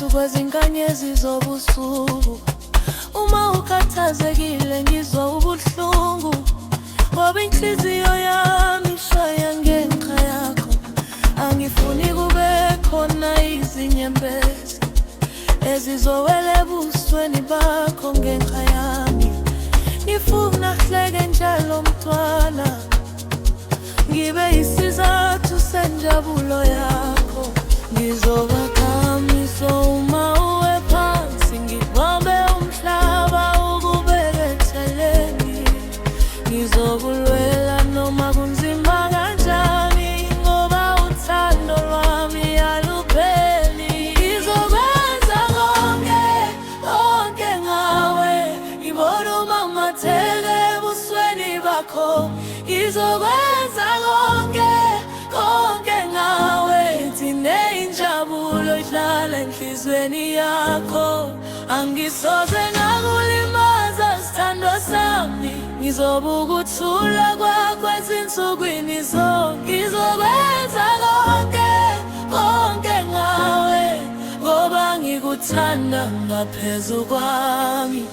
phakathi kwezinkanyezi zobusuku. Uma ukhathazekile ngizwa ubuhlungu, ngoba inhliziyo yami ishaya ngenxa yakho. Angifuni kube khona izinyembezi ezizowela ebusweni bakho ngenxa yami. Ngifuna kuhleke njalo mntwana, ngibe isizathu senjabulo yakho. Ngizobakhamisa uma uwe phansi, ngibambe umhlaba ukubeke eceleni. Ngizokulwela noma kunzima kanjani, ngoba uthando lwami alupheli. Ngizokwenza konke, konke ngawe, ngibone umamatheke ebusweni bakho. Ngizokwenza konke, konke ngawe, ngithine injabulo ihlala enhlizweni yakho. Angisoze ngakulimaza sithandwa sami, ngizobuka ukuthula kwakho ezinsukwini zonke. Ngizokwenza konke, konke ngawe, ngoba ngikuthanda ngaphezu kwami.